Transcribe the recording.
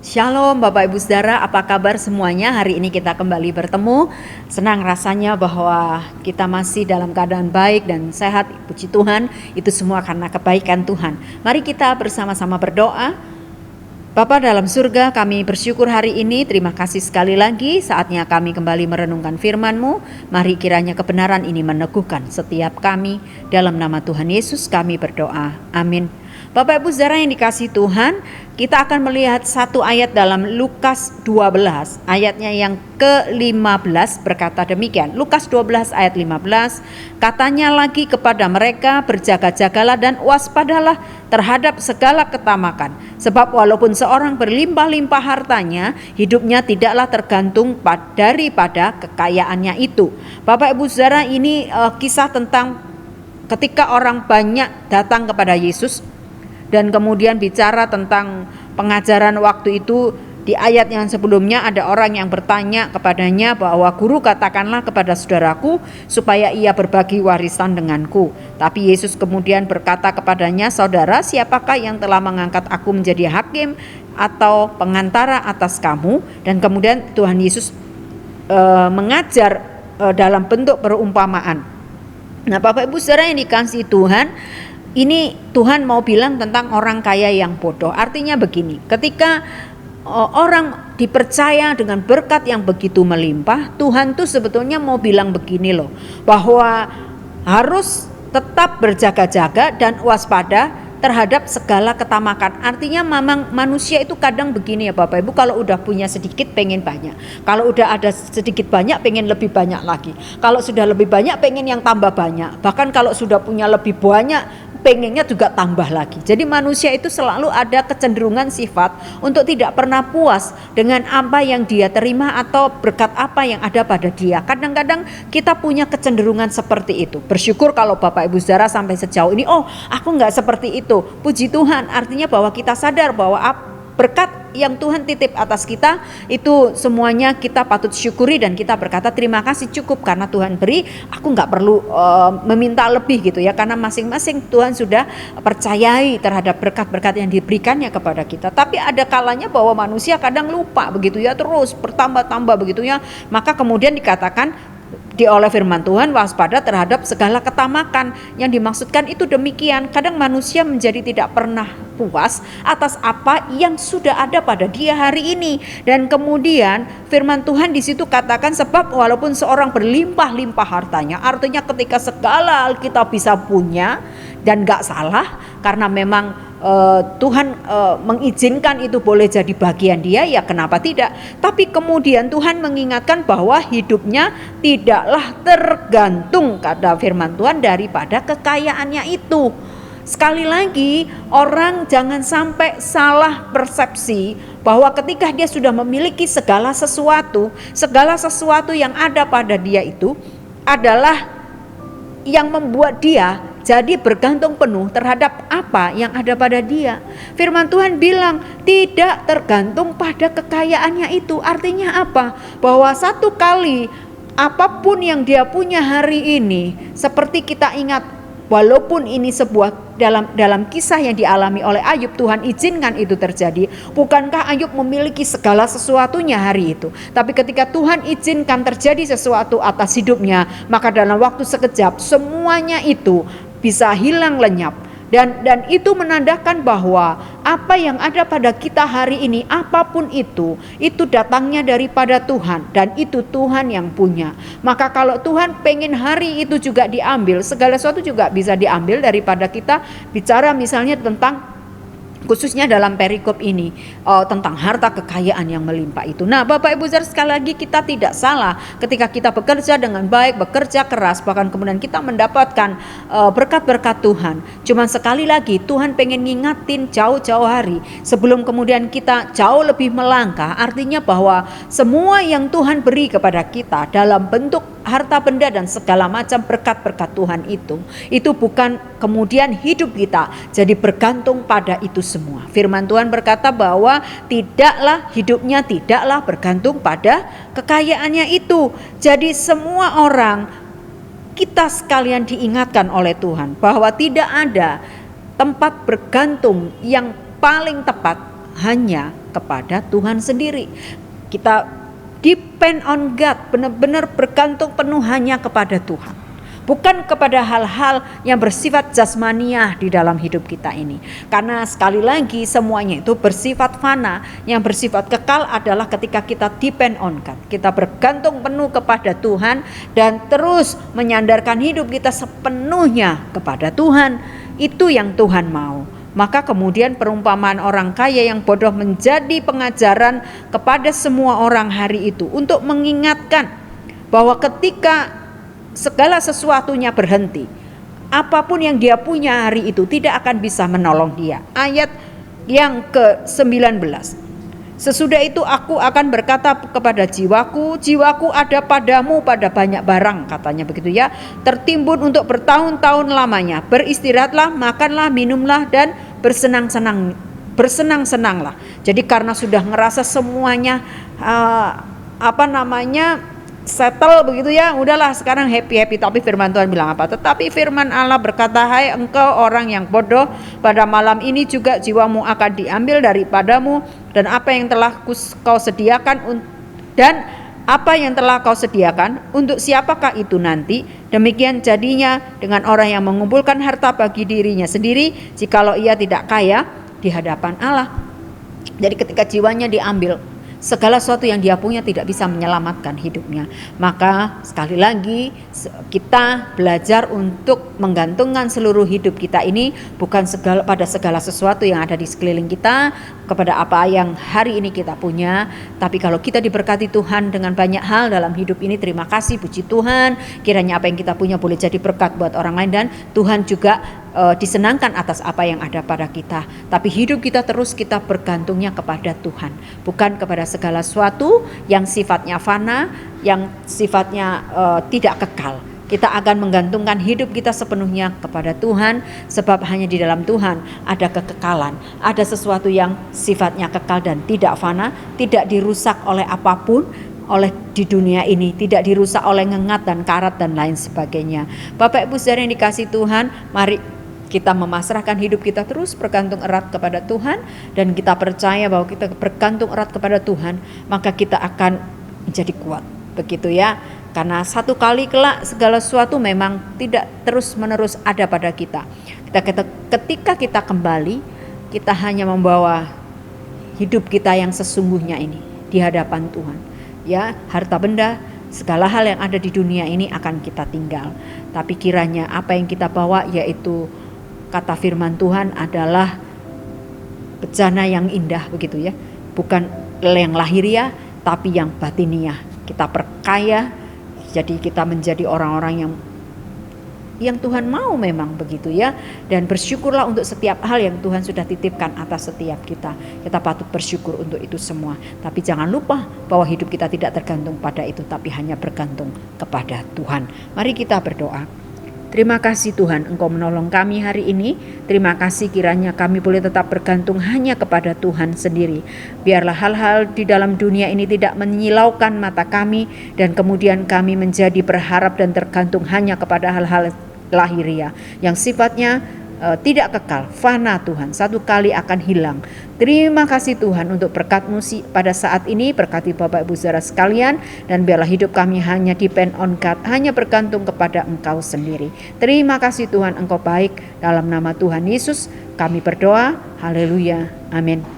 Shalom Bapak Ibu Saudara, apa kabar semuanya? Hari ini kita kembali bertemu. Senang rasanya bahwa kita masih dalam keadaan baik dan sehat. Puji Tuhan, itu semua karena kebaikan Tuhan. Mari kita bersama-sama berdoa. Bapa dalam surga, kami bersyukur hari ini. Terima kasih sekali lagi saatnya kami kembali merenungkan firman-Mu. Mari kiranya kebenaran ini meneguhkan setiap kami. Dalam nama Tuhan Yesus kami berdoa. Amin. Bapak Ibu Saudara yang dikasihi Tuhan, kita akan melihat satu ayat dalam Lukas 12, ayatnya yang ke-15 berkata demikian. Lukas 12 ayat 15, katanya lagi kepada mereka, berjaga-jagalah dan waspadalah terhadap segala ketamakan. Sebab walaupun seorang berlimpah-limpah hartanya, hidupnya tidaklah tergantung daripada kekayaannya itu. Bapak Ibu Saudara, ini kisah tentang ketika orang banyak datang kepada Yesus dan kemudian bicara tentang pengajaran waktu itu. Di ayat yang sebelumnya ada orang yang bertanya kepadanya bahwa guru, katakanlah kepada saudaraku supaya ia berbagi warisan denganku. Tapi Yesus kemudian berkata kepadanya, saudara, siapakah yang telah mengangkat aku menjadi hakim atau pengantara atas kamu? Dan kemudian Tuhan Yesus mengajar dalam bentuk perumpamaan. Nah Bapak Ibu Saudara yang dikasihi Tuhan, ini Tuhan mau bilang tentang orang kaya yang bodoh. Artinya begini, ketika orang dipercaya dengan berkat yang begitu melimpah, Tuhan tuh sebetulnya mau bilang begini loh, bahwa harus tetap berjaga-jaga dan waspada terhadap segala ketamakan. Artinya memang manusia itu kadang begini ya Bapak Ibu, kalau udah punya sedikit pengen banyak, kalau udah ada sedikit banyak pengen lebih banyak lagi, kalau sudah lebih banyak pengen yang tambah banyak, bahkan kalau sudah punya lebih banyak pengennya juga tambah lagi. Jadi manusia itu selalu ada kecenderungan sifat untuk tidak pernah puas dengan apa yang dia terima atau berkat apa yang ada pada dia. Kadang-kadang kita punya kecenderungan seperti itu. Bersyukur kalau Bapak Ibu Saudara sampai sejauh ini, oh aku gak seperti itu. Puji Tuhan, artinya bahwa kita sadar bahwa berkat yang Tuhan titip atas kita itu semuanya kita patut syukuri dan kita berkata terima kasih, cukup karena Tuhan beri, aku gak perlu meminta lebih gitu ya, karena masing-masing Tuhan sudah percayai terhadap berkat-berkat yang diberikannya kepada kita. Tapi ada kalanya bahwa manusia kadang lupa begitu ya, terus bertambah-tambah begitu ya, maka kemudian dikatakan oleh firman Tuhan, waspada terhadap segala ketamakan. Yang dimaksudkan itu demikian, kadang manusia menjadi tidak pernah puas atas apa yang sudah ada pada dia hari ini. Dan kemudian firman Tuhan di situ katakan, sebab walaupun seorang berlimpah-limpah hartanya, artinya ketika segala kita bisa punya dan gak salah, karena memang Tuhan mengizinkan itu boleh jadi bagian dia, ya kenapa tidak. Tapi kemudian Tuhan mengingatkan bahwa hidupnya tidaklah tergantung, kata firman Tuhan, daripada kekayaannya itu. Sekali lagi, orang jangan sampai salah persepsi bahwa ketika dia sudah memiliki segala sesuatu yang ada pada dia itu adalah yang membuat dia jadi bergantung penuh terhadap apa yang ada pada dia. Firman Tuhan bilang tidak tergantung pada kekayaannya itu. Artinya apa? Bahwa satu kali apapun yang dia punya hari ini, seperti kita ingat, walaupun ini sebuah dalam kisah yang dialami oleh Ayub, Tuhan izinkan itu terjadi. Bukankah Ayub memiliki segala sesuatunya hari itu? Tapi ketika Tuhan izinkan terjadi sesuatu atas hidupnya, maka dalam waktu sekejap semuanya itu bisa hilang lenyap. Dan itu menandakan bahwa apa yang ada pada kita hari ini, apapun itu datangnya daripada Tuhan, dan itu Tuhan yang punya. Maka kalau Tuhan pengen hari itu juga diambil, segala sesuatu juga bisa diambil daripada kita. Bicara misalnya tentang, khususnya dalam perikop ini, tentang harta kekayaan yang melimpah itu. Nah Bapak Ibu Saudara, sekali lagi kita tidak salah ketika kita bekerja dengan baik, bekerja keras, bahkan kemudian kita mendapatkan berkat-berkat Tuhan. Cuman sekali lagi Tuhan pengen ngingatin jauh-jauh hari sebelum kemudian kita jauh lebih melangkah. Artinya bahwa semua yang Tuhan beri kepada kita dalam bentuk harta benda dan segala macam berkat-berkat Tuhan itu bukan kemudian hidup kita jadi bergantung pada itu semua. Firman Tuhan berkata bahwa hidupnya tidaklah bergantung pada kekayaannya itu. Jadi semua orang, kita sekalian diingatkan oleh Tuhan bahwa tidak ada tempat bergantung yang paling tepat hanya kepada Tuhan sendiri. Kita depend on God, benar-benar bergantung penuh hanya kepada Tuhan. Bukan kepada hal-hal yang bersifat jasmaniah di dalam hidup kita ini. Karena sekali lagi semuanya itu bersifat fana. Yang bersifat kekal adalah ketika kita depend on God. Kita bergantung penuh kepada Tuhan dan terus menyandarkan hidup kita sepenuhnya kepada Tuhan. Itu yang Tuhan mau. Maka kemudian perumpamaan orang kaya yang bodoh menjadi pengajaran kepada semua orang hari itu. Untuk mengingatkan bahwa ketika segala sesuatunya berhenti, apapun yang dia punya hari itu tidak akan bisa menolong dia. Ayat yang ke-19. Sesudah itu aku akan berkata kepada jiwaku, jiwaku ada padamu pada banyak barang, katanya begitu ya, tertimbun untuk bertahun-tahun lamanya. Beristirahatlah, makanlah, minumlah, dan bersenang-senanglah. Jadi karena sudah ngerasa semuanya settle begitu ya, udahlah sekarang happy. Tapi firman Tuhan bilang apa? Tetapi firman Allah berkata, hai engkau orang yang bodoh, pada malam ini juga jiwamu akan diambil daripadamu, dan apa yang telah kau sediakan untuk siapakah itu nanti? Demikian jadinya dengan orang yang mengumpulkan harta bagi dirinya sendiri, jikalau ia tidak kaya di hadapan Allah. Jadi ketika jiwanya diambil, segala sesuatu yang dia punya tidak bisa menyelamatkan hidupnya. Maka sekali lagi kita belajar untuk menggantungkan seluruh hidup kita ini bukan pada segala sesuatu yang ada di sekeliling kita, kepada apa yang hari ini kita punya. Tapi kalau kita diberkati Tuhan dengan banyak hal dalam hidup ini, terima kasih, puji Tuhan. Kiranya apa yang kita punya boleh jadi berkat buat orang lain, dan Tuhan juga disenangkan atas apa yang ada pada kita. Tapi hidup kita terus kita bergantungnya kepada Tuhan, bukan kepada segala sesuatu yang sifatnya fana, yang sifatnya tidak kekal. Kita akan menggantungkan hidup kita sepenuhnya kepada Tuhan, sebab hanya di dalam Tuhan ada kekekalan, ada sesuatu yang sifatnya kekal dan tidak fana, tidak dirusak oleh apapun, oleh di dunia ini, tidak dirusak oleh ngengat dan karat dan lain sebagainya. Bapak Ibu saudara yang dikasihi Tuhan, mari kita memasrahkan hidup kita terus bergantung erat kepada Tuhan, dan kita percaya bahwa kita bergantung erat kepada Tuhan, maka kita akan menjadi kuat, begitu ya. Karena satu kali kelak segala sesuatu memang tidak terus menerus ada pada kita. Ketika kita kembali, kita hanya membawa hidup kita yang sesungguhnya ini di hadapan Tuhan. Ya, harta benda, segala hal yang ada di dunia ini akan kita tinggal. Tapi kiranya apa yang kita bawa, yaitu kata firman Tuhan adalah bejana yang indah, begitu ya. Bukan yang lahiriah, tapi yang batiniah. Kita perkaya, jadi kita menjadi orang-orang yang Tuhan mau, memang begitu ya. Dan bersyukurlah untuk setiap hal yang Tuhan sudah titipkan atas setiap kita. Kita patut bersyukur untuk itu semua. Tapi jangan lupa bahwa hidup kita tidak tergantung pada itu, tapi hanya bergantung kepada Tuhan. Mari kita berdoa. Terima kasih Tuhan, Engkau menolong kami hari ini. Terima kasih kiranya kami boleh tetap bergantung hanya kepada Tuhan sendiri. Biarlah hal-hal di dalam dunia ini tidak menyilaukan mata kami, dan kemudian kami menjadi berharap dan tergantung hanya kepada hal-hal lahiriah yang sifatnya tidak kekal, fana Tuhan, satu kali akan hilang. Terima kasih Tuhan untuk berkat-Mu pada saat ini. Berkati Bapak Ibu saudara sekalian, dan biarlah hidup kami hanya depend on God, hanya bergantung kepada Engkau sendiri. Terima kasih Tuhan, Engkau baik. Dalam nama Tuhan Yesus kami berdoa. Haleluya, amin.